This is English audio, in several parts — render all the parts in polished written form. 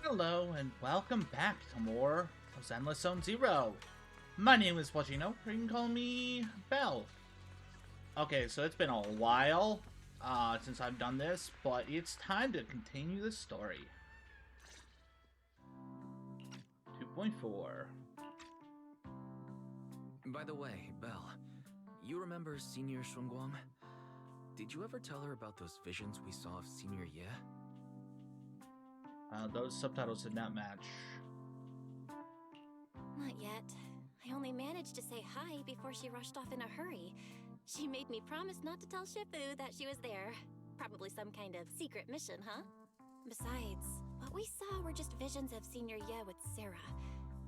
Hello and welcome back to more of Zenless Zone Zero. My name is Wajino, or you can call me Bell. Okay, so it's been a while since I've done this, but it's time to continue the story. 2.4. By the way, Belle, you remember Senior Shunguang? Did you ever tell her about those visions we saw of Senior Ye? Those subtitles did not match. Not yet. I only managed to say hi before she rushed off in a hurry. She made me promise not to tell Shifu that she was there. Probably some kind of secret mission, huh? Besides, what we saw were just visions of Senior Ye with Sarah.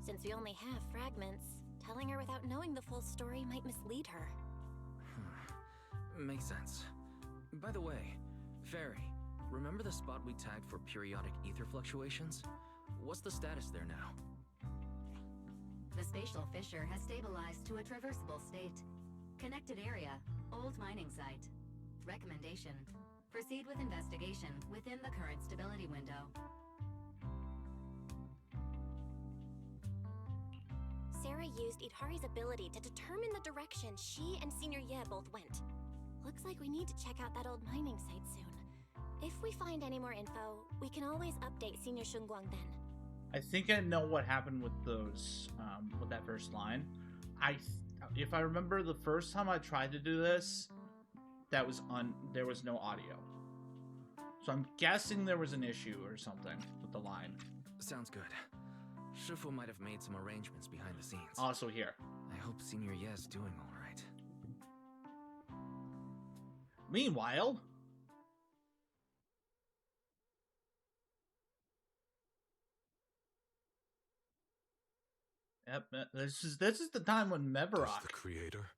Since we only have fragments, telling her without knowing the full story might mislead her. Makes sense. By the way, Fairy, remember the spot we tagged for periodic ether fluctuations? What's the status there now? The spatial fissure has stabilized to a traversable state. Connected area, old mining site. Recommendation: proceed with investigation within the current stability window. Sarah used Idhari's ability to determine the direction she and Senior Ye both went. Looks like we need to check out that old mining site soon. If we find any more info, we can always update Senior Shunguang then. I think I know what happened with those, with that first line. If I remember the first time I tried to do this, there was no audio. So I'm guessing there was an issue or something with the line. Sounds good. Shifu might have made some arrangements behind the scenes. Also here. I hope Senior Ye's doing alright. Meanwhile... Yep, this is the time when Does Mevarok... the creator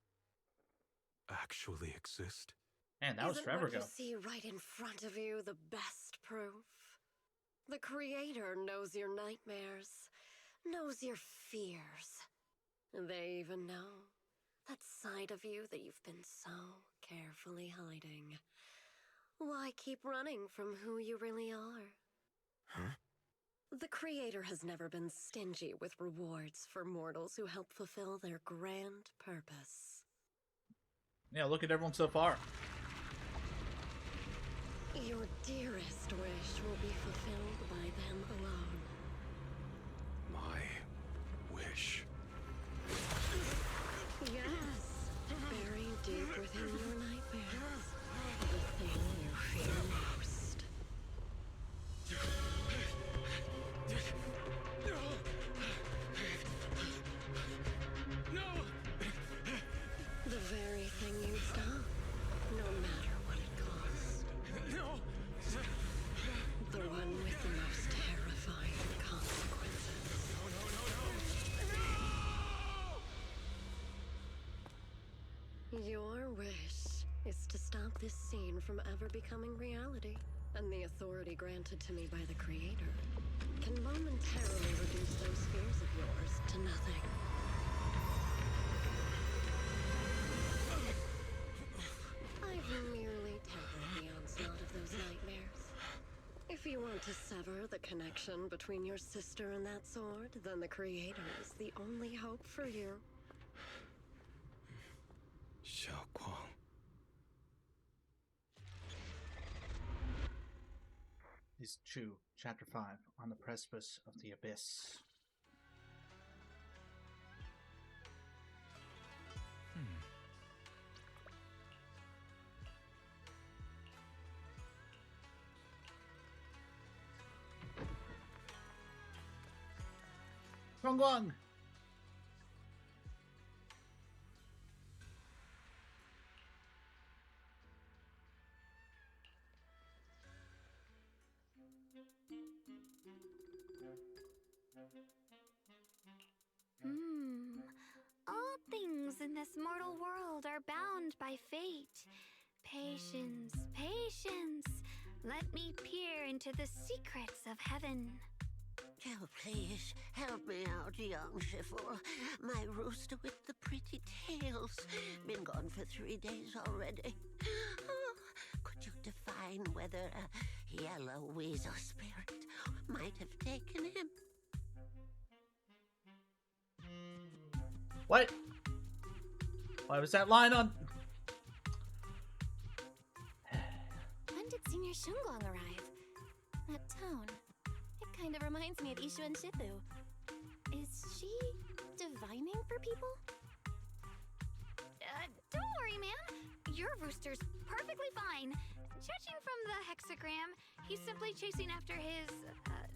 actually exist? Man, that was Isn't forever what ago. you see right in front of you the best proof? The Creator knows your nightmares, knows your fears. And they even know that side of you that you've been so carefully hiding. Why keep running from who you really are? Huh? The Creator has never been stingy with rewards for mortals who help fulfill their grand purpose. Yeah, look at everyone so far. Your dearest wish will be fulfilled by them alone. My wish. Yes, buried deep within your nightmares. The thing you fear most. The very thing you'd stop, no matter what it cost. The one with the most terrifying consequences. Your wish is to stop this scene from ever becoming reality, and the authority granted to me by the Creator can momentarily reduce those fears of yours to nothing. I've merely tempered the onslaught of those nightmares. If you want to sever the connection between your sister and that sword, then the Creator is the only hope for you. Xiaoguang. Is Chu, Chapter 5, on the precipice of the abyss. Guang! All things in this mortal world are bound by fate. Patience, patience. Let me peer into the secrets of heaven. Oh, please, help me out, young Shifu. My rooster with the pretty tails. Been gone for 3 days already. Oh, could you define whether a yellow weasel spirit might have taken him. What? Why was that line on? When did Senior Shunguang arrive? That tone. It kind of reminds me of Ishu and Shifu. Is she divining for people? Don't worry, ma'am. Your rooster's perfectly fine. Judging from the hexagram, he's simply chasing after his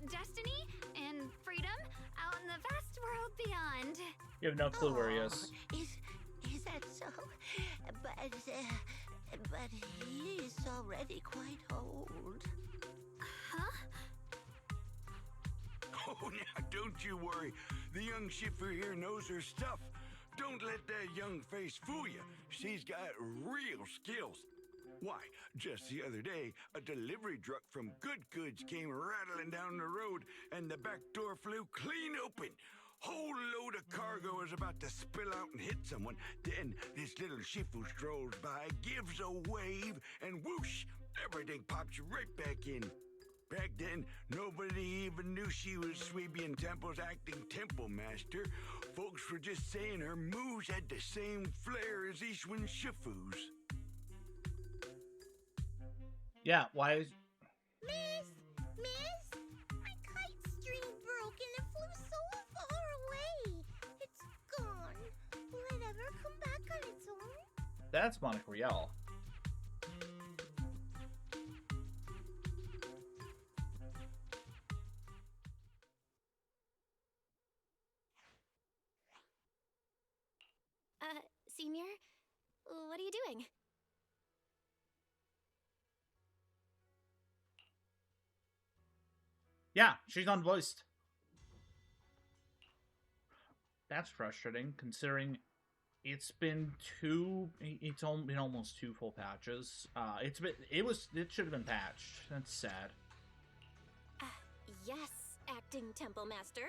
destiny and freedom out in the vast world beyond. You have no clue where he is. Is that so? But he is already quite old. Huh? Oh, now don't you worry. The young shipper here knows her stuff. Don't let that young face fool you. She's got real skills. Why, just the other day, a delivery truck from Good Goods came rattling down the road, and the back door flew clean open. Whole load of cargo is about to spill out and hit someone. Then this little shifu strolls by, gives a wave, and whoosh, everything pops right back in. Back then, nobody even knew she was Sweebian Temple's acting temple master. Folks were just saying her moves had the same flair as Ishwin Shifu's. Yeah, why is... Miss, my kite string broke and it flew so far away. It's gone. Will it ever come back on its own? That's Monica Riel. Senior? What are you doing? Yeah, she's unvoiced. That's frustrating, considering it's been been almost 2 full patches. It should have been patched. That's sad. Yes, acting temple master.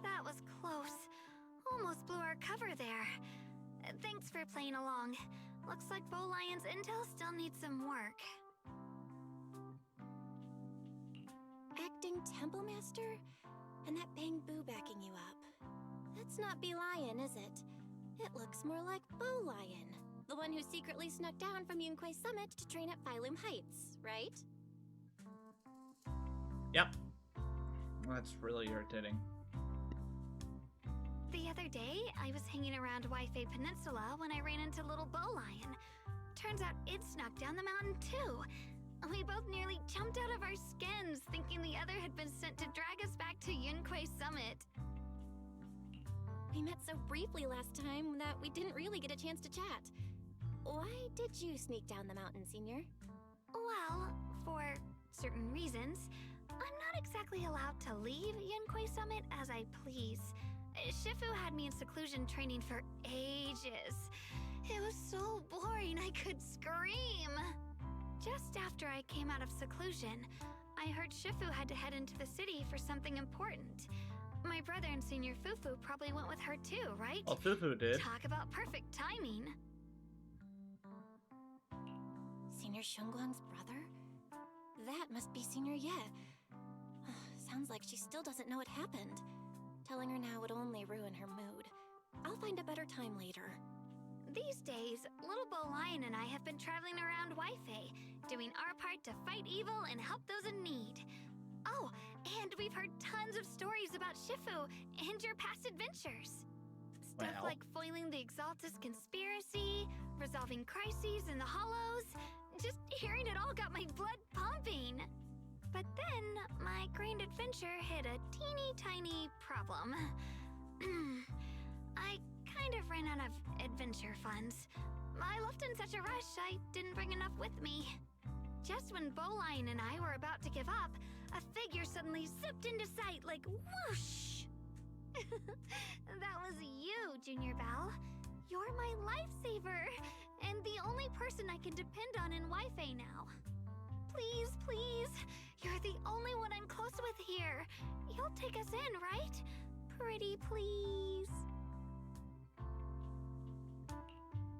That was close. Almost blew our cover there. Thanks for playing along. Looks like Bow Lion's intel still needs some work. Acting temple master? And that Bang Boo backing you up. That's not Bee Lion, is it? It looks more like Bow Lion. The one who secretly snuck down from Yunquay Summit to train at Phylum Heights, right? Yep. That's really irritating. The other day, I was hanging around Waifei Peninsula when I ran into little Bow Lion. Turns out it snuck down the mountain too. We both nearly jumped out of our skins, thinking the other had been sent to drag us back to Yunquay Summit. We met so briefly last time that we didn't really get a chance to chat. Why did you sneak down the mountain, Senior? Well, for certain reasons, I'm not exactly allowed to leave Yunquay Summit as I please. Shifu had me in seclusion training for ages. It was so boring I could scream. Just after I came out of seclusion, I heard Shifu had to head into the city for something important. My brother and Senior Fufu probably went with her too, right? Oh, Fufu did. Talk about perfect timing. Senior Shunguang's brother? That must be Senior Ye. Sounds like she still doesn't know what happened. Telling her now would only ruin her mood. I'll find a better time later. These days, little Bow Lion and I have been traveling around Waifei, doing our part to fight evil and help those in need. Oh, and we've heard tons of stories about Shifu and your past adventures. Stuff like foiling the Exaltus conspiracy, resolving crises in the Hollows. Just hearing it all got my blood pumping. But then, my grand adventure hit a teeny tiny problem. I kind of ran out of adventure funds. I left in such a rush, I didn't bring enough with me. Just when Bow Lion and I were about to give up, a figure suddenly zipped into sight like whoosh! That was you, Junior Belle. You're my lifesaver, and the only person I can depend on in Waifei now. Please, please. You're the only one I'm close with here. You'll take us in, right? Pretty please.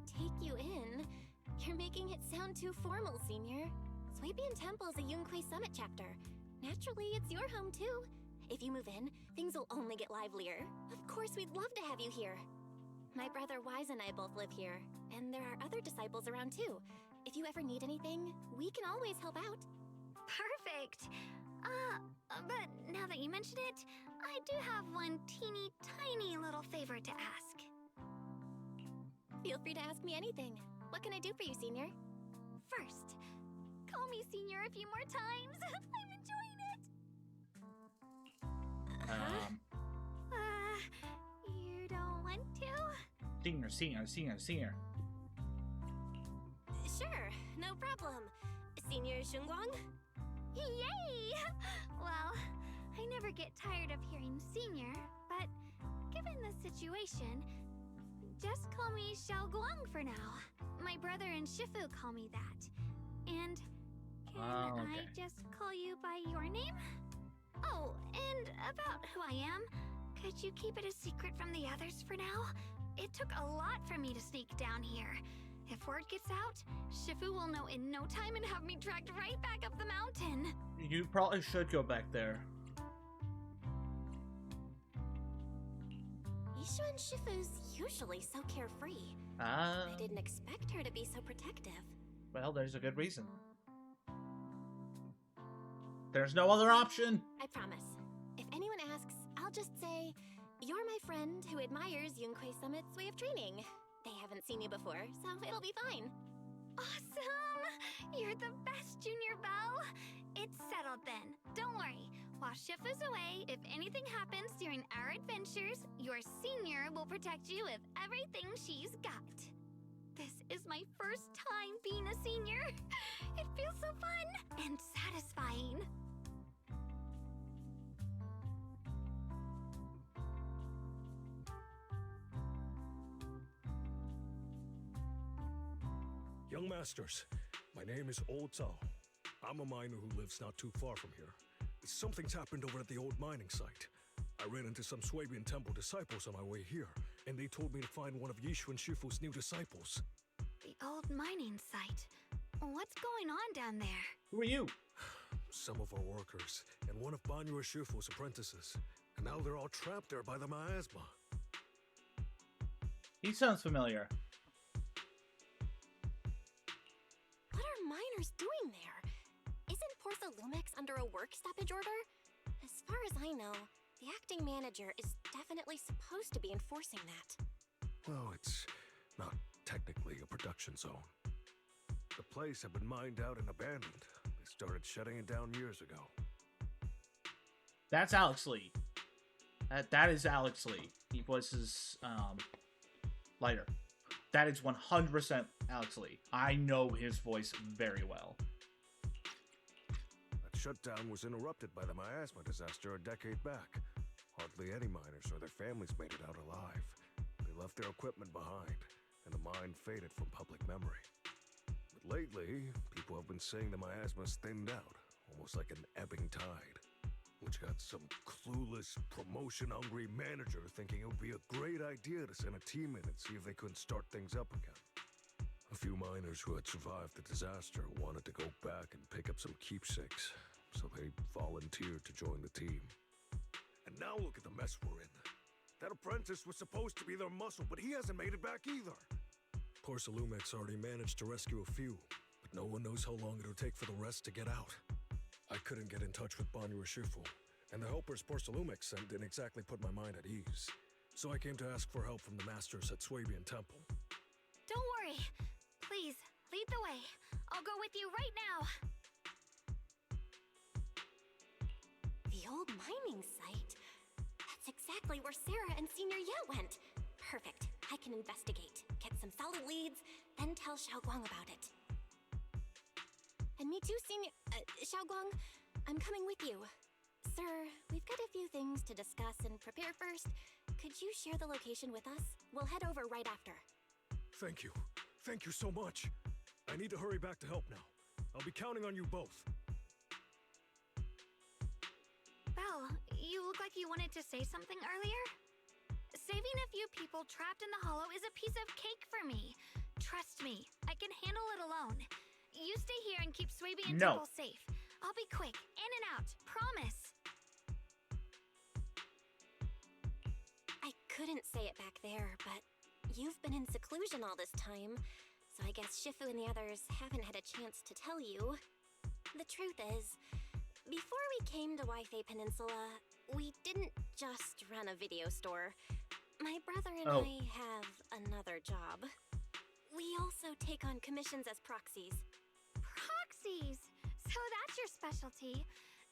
Take you in? You're making it sound too formal, Senior. Swabian Temple's a Yunque Summit chapter. Naturally, it's your home too. If you move in, things will only get livelier. Of course, we'd love to have you here. My brother Wise and I both live here, and there are other disciples around too. If you ever need anything, we can always help out. Perfect. But now that you mention it, I do have one teeny tiny little favor to ask. Feel free to ask me anything. What can I do for you, Senior? First, call me Senior a few more times. I'm enjoying it. You don't want to? Senior. Sure, no problem. Senior Shunguang? Yay! Well, I never get tired of hearing Senior, but given the situation, just call me Xiaoguang for now. My brother and Shifu call me that. And can I just call you by your name? Oh, and about who I am, could you keep it a secret from the others for now? It took a lot for me to sneak down here. If word gets out, Shifu will know in no time and have me dragged right back up the mountain. You probably should go back there. Yishuan Shifu's usually so carefree. I didn't expect her to be so protective. Well, there's a good reason. There's no other option. I promise. If anyone asks, I'll just say, you're my friend who admires Yunque Summit's way of training. They haven't seen you before, so it'll be fine. Awesome! You're the best, Junior Belle! It's settled then. Don't worry. While Shifu's away, if anything happens during our adventures, your Senior will protect you with everything she's got. This is my first time being a Senior. It feels so fun and satisfying. Young Masters, my name is Old Zhao. I'm a miner who lives not too far from here. Something's happened over at the old mining site. I ran into some Swabian Temple disciples on my way here, and they told me to find one of Yishu and Shifu's new disciples. The old mining site. What's going on down there? Who are you? Some of our workers, and one of Banyu Shifu's apprentices. And now they're all trapped there by the miasma. He sounds familiar. What are miners doing there? Isn't Porza Lumex under a work stoppage order? As far as I know, the acting manager is definitely supposed to be enforcing that. Well, it's not technically a production zone. The place had been mined out and abandoned. They started shutting it down years ago. That's Alex Lee. That is Alex Lee. He voices Lighter. That is 100% Alex Lee. I know his voice very well. That shutdown was interrupted by the miasma disaster a decade back. Hardly any miners or their families made it out alive. They left their equipment behind, and the mine faded from public memory. But lately, people have been saying the miasma's thinned out, almost like an ebbing tide, which got some clueless, promotion-hungry manager thinking it would be a great idea to send a team in and see if they couldn't start things up again. A few miners who had survived the disaster wanted to go back and pick up some keepsakes, so they volunteered to join the team. And now look at the mess we're in. That apprentice was supposed to be their muscle, but he hasn't made it back either. Porcelumix already managed to rescue a few, but no one knows how long it'll take for the rest to get out. I couldn't get in touch with Banyu Shifu, and the helpers Porcelumix sent didn't exactly put my mind at ease. So I came to ask for help from the masters at Swabian Temple. Don't worry. Please, lead the way. I'll go with you right now. The old mining site? That's exactly where Sarah and Senior Ye went. Perfect. I can investigate, get some solid leads, then tell Xiaoguang about it. And me too, Senior... Xiaoguang, I'm coming with you. Sir, we've got a few things to discuss and prepare first. Could you share the location with us? We'll head over right after. Thank you. Thank you so much. I need to hurry back to help now. I'll be counting on you both. Belle, you look like you wanted to say something earlier? Saving a few people trapped in the hollow is a piece of cake for me. Trust me, I can handle it alone. You stay here and keep Swaby and No. Temple safe. I'll be quick, in and out, promise. I couldn't say it back there, but you've been in seclusion all this time, so I guess Shifu and the others haven't had a chance to tell you. The truth is, before we came to Wi-Fi Peninsula, we didn't just run a video store. My brother and I have another job. We also take on commissions as proxies. Proxies! So that's your specialty.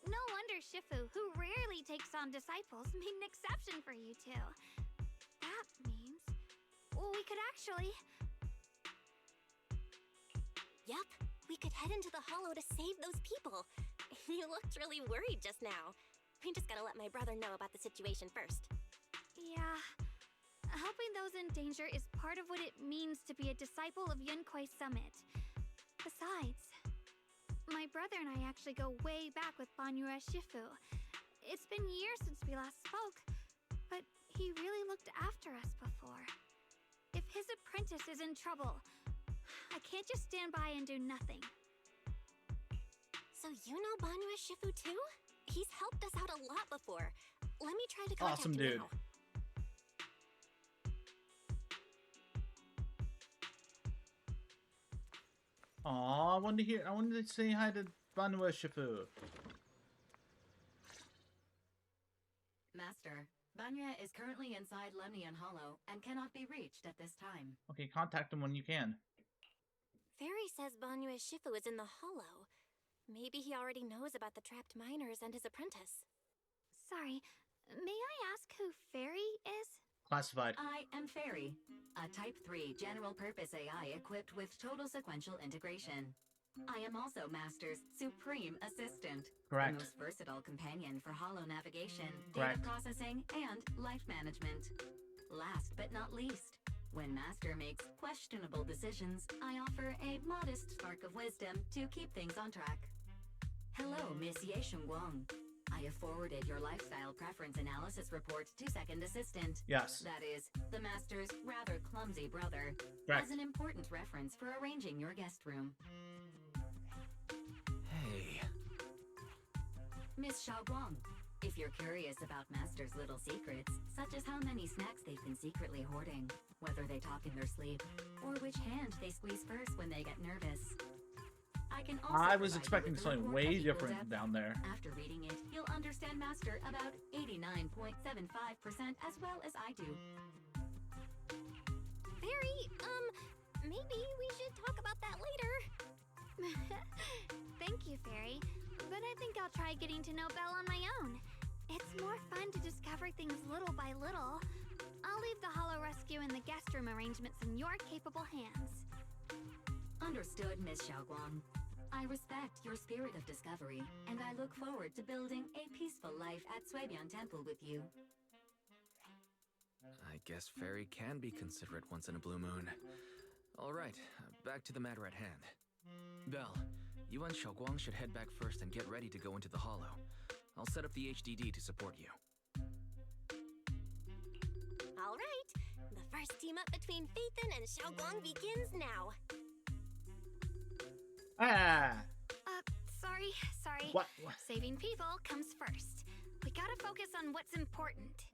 No wonder Shifu, who rarely takes on disciples, made an exception for you two. That means... well, we could actually... Yup, we could head into the hollow to save those people. You looked really worried just now. We just gotta let my brother know about the situation first. Yeah. Helping those in danger is part of what it means to be a disciple of Yunkoi Summit. Besides, my brother and I actually go way back with Banyue Shifu. It's been years since we last spoke, but he really looked after us before. If his apprentice is in trouble, I can't just stand by and do nothing. So you know Banyue Shifu too? He's helped us out a lot before. Let me try to contact Awesome, him dude. now. Aw, I wanted to say hi to Banyue Shifu. Master, Banya is currently inside Lemnian Hollow and cannot be reached at this time. Okay, contact him when you can. Fairy says Banyue Shifu is in the hollow. Maybe he already knows about the trapped miners and his apprentice. Sorry, may I ask who Fairy is? Classified. I am Fairy, a Type 3 general-purpose AI equipped with total sequential integration. I am also Master's supreme assistant. Correct. The most versatile companion for hollow navigation, Correct. data processing, and life management. Last but not least, when Master makes questionable decisions, I offer a modest spark of wisdom to keep things on track. Hello, Miss Ye Shengguang. I have forwarded your lifestyle preference analysis report to Second Assistant. Yes. That is, the Master's rather clumsy brother, Correct. as an important reference for arranging your guest room. Hey. Miss Xiaoguang, if you're curious about Master's little secrets, such as how many snacks they've been secretly hoarding, whether they talk in their sleep, or which hand they squeeze first when they get nervous, I can also I was provide you expecting with a something report way of equal different depth. down there. After reading it, you'll understand Master about 89.75% as well as I do. Fairy, maybe we should talk about that later. Thank you, Fairy, but I think I'll try getting to know Belle on my own. It's more fun to discover things little by little. I'll leave the hollow rescue and the guest room arrangements in your capable hands. Understood, Miss Xiaoguang. I respect your spirit of discovery, and I look forward to building a peaceful life at Suibian Temple with you. I guess Fairy can be considerate once in a blue moon. Alright, back to the matter at hand. Belle, you and Xiaoguang should head back first and get ready to go into the hollow. I'll set up the HDD to support you. All right, the first team up between Phaethon and Xiaoguang begins now. Ah! Sorry. What? Saving people comes first. We gotta focus on what's important.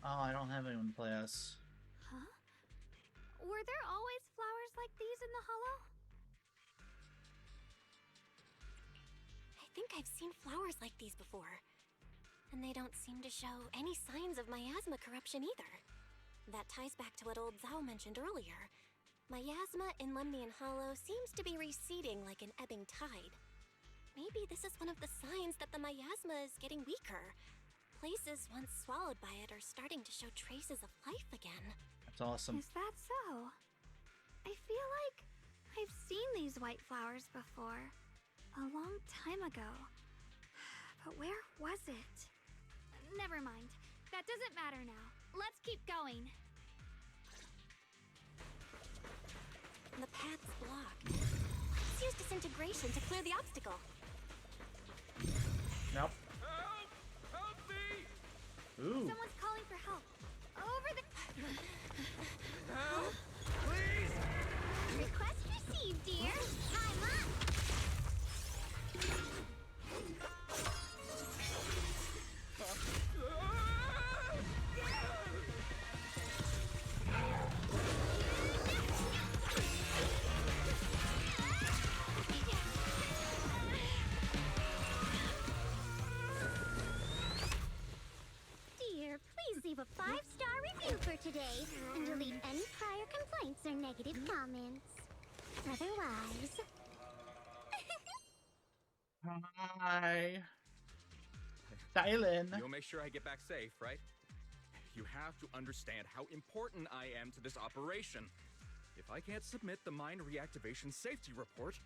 Oh, I don't have anyone to play us. Huh? Were there always flowers like these in the hollow? I think I've seen flowers like these before. And they don't seem to show any signs of miasma corruption either. That ties back to what old Zhao mentioned earlier. Miasma in Lemnian Hollow seems to be receding like an ebbing tide. Maybe this is one of the signs that the miasma is getting weaker. Places once swallowed by it are starting to show traces of life again. That's awesome. Is that so? I feel like I've seen these white flowers before. A long time ago. But where was it? Never mind. That doesn't matter now. Let's keep going. The path's blocked. Let's use disintegration to clear the obstacle. Nope. Help! Help me! Ooh. Someone's calling for help. Over the... Help! Please! Request received, dear. Time up. Dear, please leave a 5-star review for today and delete any prior complaints or negative comments. Otherwise... Hi. Dylan. You'll make sure I get back safe, right? You have to understand how important I am to this operation. If I can't submit the mine reactivation safety report...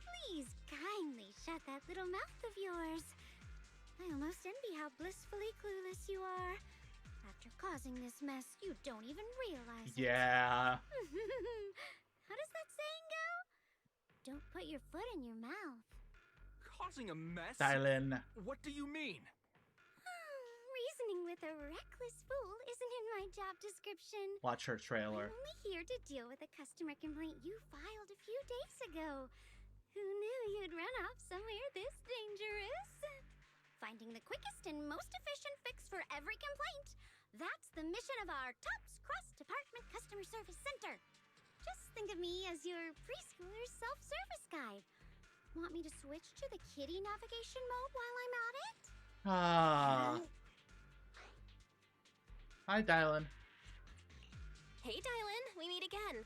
Please kindly shut that little mouth of yours. I almost envy how blissfully clueless you are. After causing this mess, you don't even realize it. Yeah. How does that saying go? Don't put your foot in your mouth. Causing a mess? Dylan. What do you mean? Reasoning with a reckless fool isn't in my job description. Watch her trailer. I'm only here to deal with a customer complaint you filed a few days ago. Who knew you'd run off somewhere this dangerous? Finding the quickest and most efficient fix for every complaint. That's the mission of our TOPS cross-department customer service center. Just think of me as your preschooler self-service guide. Want me to switch to the kiddie navigation mode while I'm at it? Ah. Hi, Dylan. Hey, Dylan, we meet again.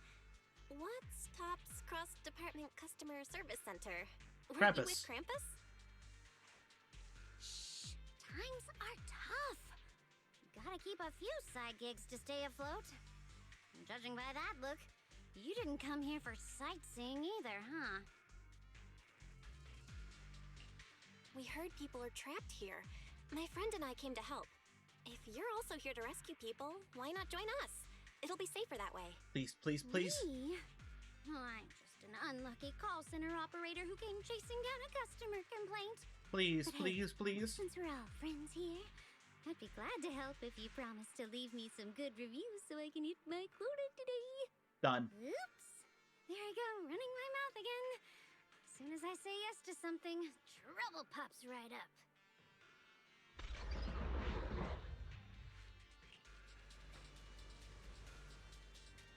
What's TOPS Cross-Department Customer Service Center? Weren't you with Krampus? Shh, times are tough. Gotta keep a few side gigs to stay afloat. Judging by that look, you didn't come here for sightseeing either, huh? We heard people are trapped here. My friend and I came to help. If you're also here to rescue people, why not join us? It'll be safer that way. Please, please, please. Me? I'm just an unlucky call center operator who came chasing down a customer complaint. Please, But hey, please, please. Since we're all friends here, I'd be glad to help if you promise to leave me some good reviews so I can hit my quota today. Done. Oops. There I go, running my mouth again. As soon as I say yes to something, trouble pops right up.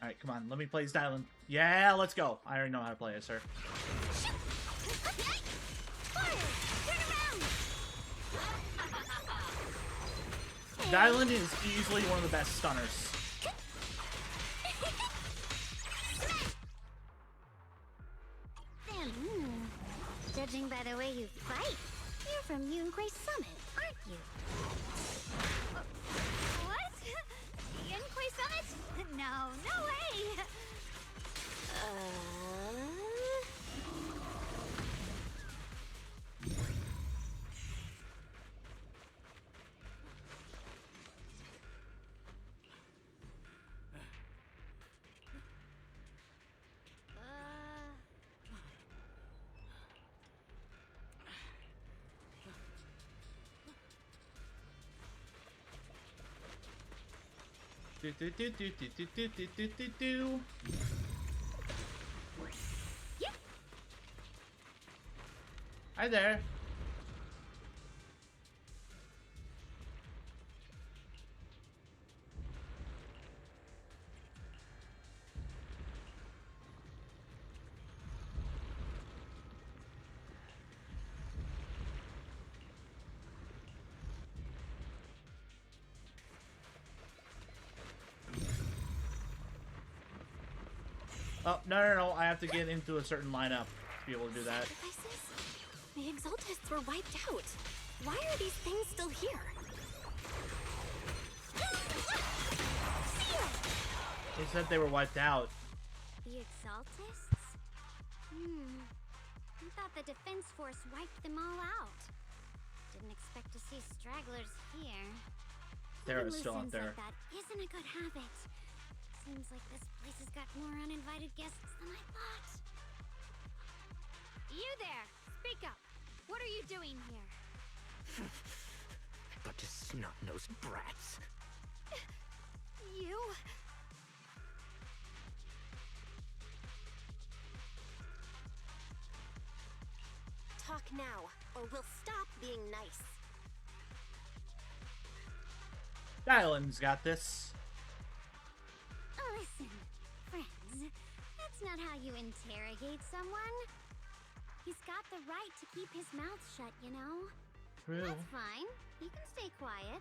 Alright, come on. Let me play as Dylan. Yeah, let's go. I already know how to play as her. Shoot! Fire! Turn around! Dylan is easily one of the best stunners. Judging by the way you fight, you're from Yunquay Summit, aren't you? What? Yunquay Summit? No, no way! Do, do, do, do, do, do, do, do, do, do, do. Yep. Hi there. Oh, no. I have to get into a certain lineup to be able to do that. Sacrifices? The Exaltists were wiped out. Why are these things still here? They said they were wiped out. The Exaltists? I thought the Defense Force wiped them all out. Didn't expect to see stragglers here. Sarah's Having still out loose ends there. like that isn't a good habit. Seems like this place has got more uninvited guests than I thought. You there! Speak up! What are you doing here? But to snot-nosed brats. You? Talk now, or we'll stop being nice. Dylan's got this. Listen, friends, that's not how you interrogate someone. He's got the right to keep his mouth shut, you know? True. That's fine. He can stay quiet.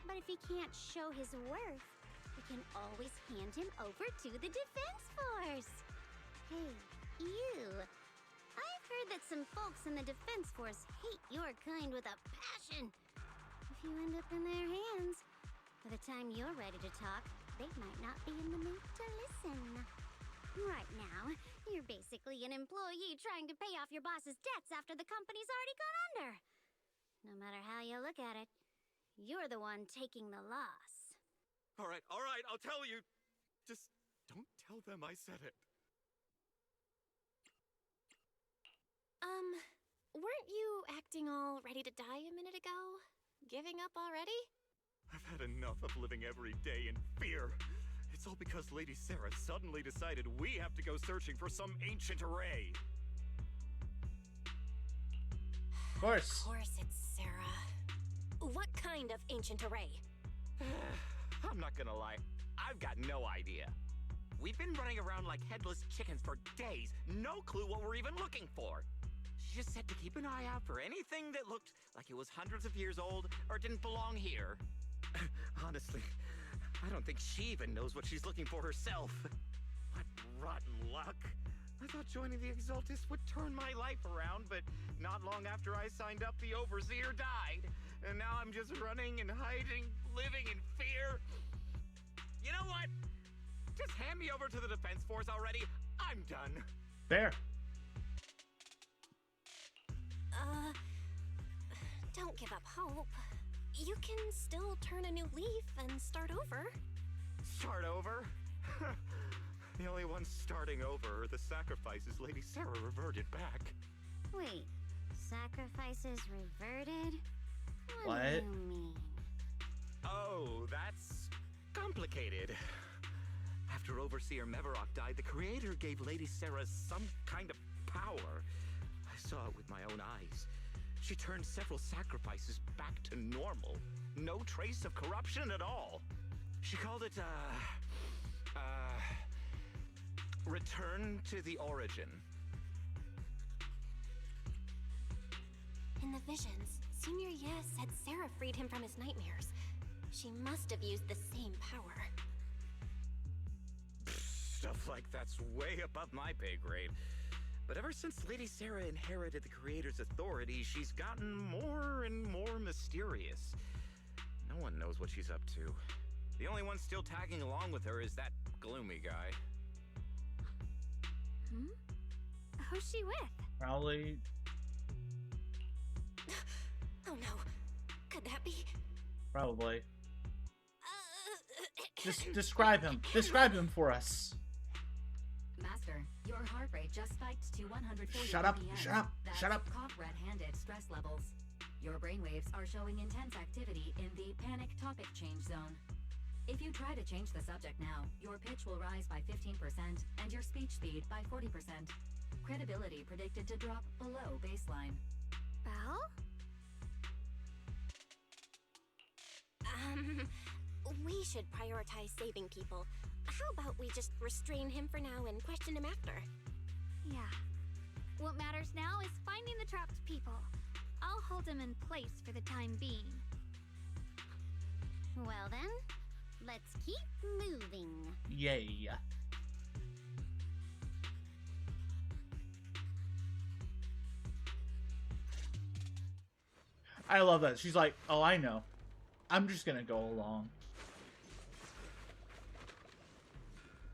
But if he can't show his worth, we can always hand him over to the Defense Force. Hey, you. I've heard that some folks in the Defense Force hate your kind with a passion. If you end up in their hands, by the time you're ready to talk, they might not be in the mood to listen. Right now, you're basically an employee trying to pay off your boss's debts after the company's already gone under. No matter how you look at it, you're the one taking the loss. All right, I'll tell you. Just don't tell them I said it. Weren't you acting all ready to die a minute ago? Giving up already? I've had enough of living every day in fear. It's all because Lady Sarah suddenly decided we have to go searching for some ancient array. Of course. Of course it's Sarah. What kind of ancient array? I'm not gonna lie, I've got no idea. We've been running around like headless chickens for days, no clue what we're even looking for. She just said to keep an eye out for anything that looked like it was hundreds of years old or didn't belong here. Honestly, I don't think she even knows what she's looking for herself. What rotten luck. I thought joining the Exaltists would turn my life around, but not long after I signed up, the Overseer died. And now I'm just running and hiding, living in fear. You know what? Just hand me over to the Defense Force already. I'm done. Fair. Don't give up hope. You can still turn a new leaf and start over. Start over? The only ones starting over are the sacrifices Lady Sarah reverted back. Wait, sacrifices reverted? What? Do you mean? Oh, that's complicated. After Overseer Mevarok died, the Creator gave Lady Sarah some kind of power. I saw it with my own eyes. She turned several sacrifices back to normal. No trace of corruption at all. She called it, return to the origin. In the visions, Senior Yes said Sarah freed him from his nightmares. She must have used the same power. Stuff like that's way above my pay grade. But ever since Lady Sarah inherited the Creator's authority, she's gotten more and more mysterious. No one knows what she's up to. The only one still tagging along with her is that gloomy guy. Who's she with? Probably. Oh no. Could that be? Probably. Just describe him. Describe him for us. Master, your heart rate just spiked to 140 Shut up, RPM. shut up, That's shut up. Caught red-handed stress levels. Your brainwaves are showing intense activity in the panic topic change zone. If you try to change the subject now, your pitch will rise by 15% and your speech speed by 40%. Credibility predicted to drop below baseline. Belle? We should prioritize saving people. How about we just restrain him for now and question him after? Yeah. What matters now is finding the trapped people. I'll hold them in place for the time being. Well then, let's keep moving. Yay. I love that. She's like, oh, I know. I'm just gonna go along.